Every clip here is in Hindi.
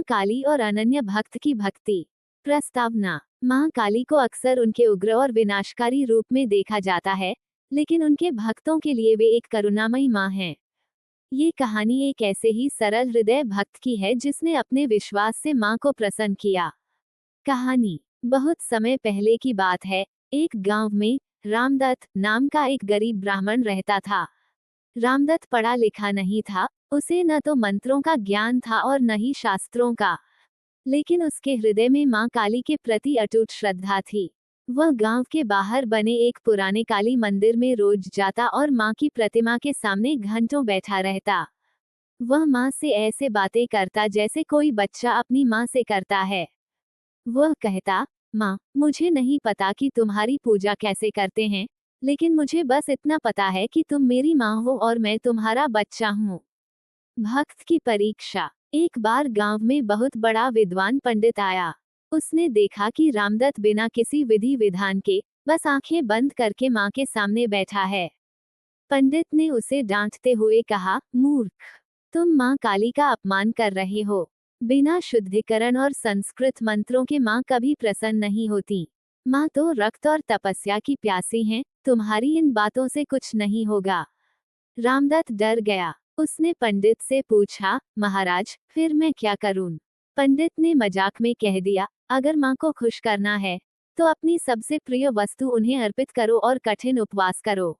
माँ काली और अनन्य भक्त की भक्ति। प्रस्तावना। माँ काली को अक्सर उनके उग्र और विनाशकारी रूप में देखा जाता है, लेकिन उनके भक्तों के लिए वे एक करुणामयी माँ हैं। ये कहानी एक ऐसे ही सरल हृदय भक्त की है जिसने अपने विश्वास से माँ को प्रसन्न किया। कहानी। बहुत समय पहले की बात है। एक गांव में रामदत्त नाम का एक गरीब ब्राह्मण रहता था। रामदत्त पढ़ा लिखा नहीं था, उसे न तो मंत्रों का ज्ञान था और न ही शास्त्रों का, लेकिन उसके हृदय में माँ काली के प्रति अटूट श्रद्धा थी। वह गांव के बाहर बने एक पुराने काली मंदिर में रोज जाता और माँ की प्रतिमा के सामने घंटों बैठा रहता। वह माँ से ऐसे बातें करता जैसे कोई बच्चा अपनी माँ से करता है। वह कहता, माँ, मुझे नहीं पता कि तुम्हारी पूजा कैसे करते हैं, लेकिन मुझे बस इतना पता है कि तुम मेरी माँ हो और मैं तुम्हारा बच्चा हूँ। भक्त की परीक्षा। एक बार गांव में बहुत बड़ा विद्वान पंडित आया। उसने देखा कि रामदत्त बिना किसी विधि विधान के बस आंखें बंद करके माँ के सामने बैठा है। पंडित ने उसे डांटते हुए कहा, मूर्ख, तुम माँ काली का अपमान कर रहे हो। बिना शुद्धिकरण और संस्कृत मंत्रों के माँ कभी प्रसन्न नहीं होती। माँ तो रक्त और तपस्या की प्यासी हैं, तुम्हारी इन बातों से कुछ नहीं होगा। रामदत्त डर गया। उसने पंडित से पूछा, महाराज, फिर मैं क्या करूं? पंडित ने मजाक में कह दिया, अगर माँ को खुश करना है तो अपनी सबसे प्रिय वस्तु उन्हें अर्पित करो और कठिन उपवास करो।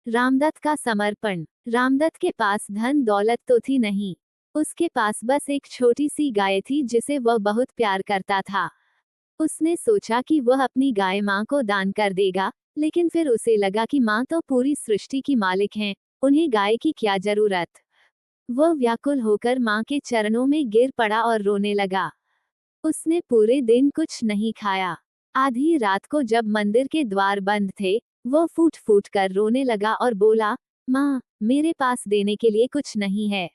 रामदत्त का समर्पण। रामदत्त के पास धन दौलत तो थी नहीं, उसके पास बस एक छोटी सी गाय थी जिसे वह बहुत प्यार करता था। उसने सोचा कि वह अपनी गाय माँ को दान कर देगा, लेकिन फिर उसे लगा कि माँ तो पूरी सृष्टि की मालिक हैं, उन्हें गाय की क्या जरूरत। वह व्याकुल होकर माँ के चरणों में गिर पड़ा और रोने लगा। उसने पूरे दिन कुछ नहीं खाया। आधी रात को जब मंदिर के द्वार बंद थे, वह फूट फूट कर रोने लगा और बोला, माँ, मेरे पास देने के लिए कुछ नहीं है।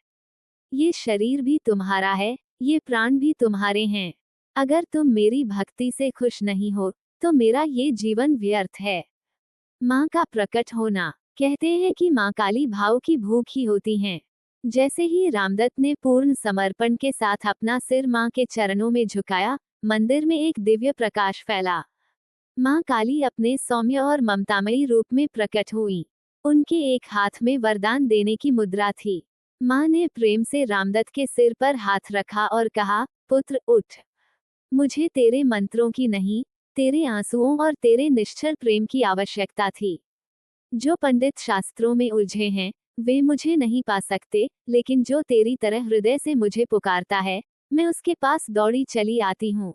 ये शरीर भी तुम्हारा है, ये प्राण भी तुम्हारे हैं। अगर तुम मेरी भक्ति से खुश नहीं हो तो मेरा ये जीवन व्यर्थ है। माँ का प्रकट होना। कहते हैं कि माँ काली भाव की भूख ही होती हैं। जैसे ही रामदत्त ने पूर्ण समर्पण के साथ अपना सिर माँ के चरणों में झुकाया, मंदिर में एक दिव्य प्रकाश फैला। माँ काली अपने सौम्य और ममतामयी रूप में प्रकट हुई। उनके एक हाथ में वरदान देने की मुद्रा थी। माँ ने प्रेम से रामदत्त के सिर पर हाथ रखा और कहा, पुत्र उठ। मुझे तेरे मंत्रों की नहीं, तेरे आंसुओं और तेरे निश्चल प्रेम की आवश्यकता थी। जो पंडित शास्त्रों में उलझे हैं, वे मुझे नहीं पा सकते, लेकिन जो तेरी तरह हृदय से मुझे पुकारता है, मैं उसके पास दौड़ी चली आती हूँ।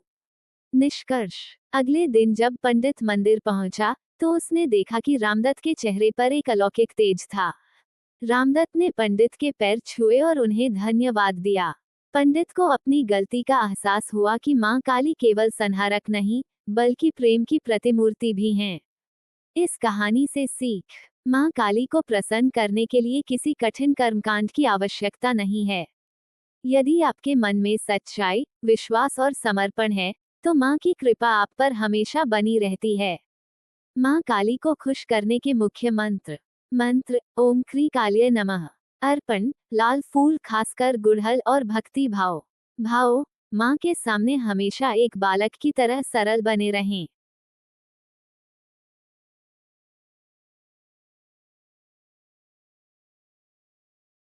निष्कर्ष। अगले दिन जब पंडित मंदिर पहुंचा, तो उसने देखा कि रामदत्त के चेहरे पर एक अलौकिक तेज था। रामदत्त ने पंडित के पैर छुए और उन्हें धन्यवाद दिया। पंडित को अपनी गलती का एहसास हुआ कि माँ काली केवल संहारक नहीं, बल्कि प्रेम की प्रतिमूर्ति भी हैं। इस कहानी से सीख। माँ काली को प्रसन्न करने के लिए किसी कठिन कर्मकांड की आवश्यकता नहीं है। यदि आपके मन में सच्चाई, विश्वास और समर्पण है, तो माँ की कृपा आप पर हमेशा बनी रहती है। माँ काली को खुश करने के मुख्य मंत्र। मंत्र, ओम क्री कालिये नमः। अर्पण, लाल फूल, खासकर गुड़हल और भक्ति भाव। भाव, माँ के सामने हमेशा एक बालक की तरह सरल बने रहें।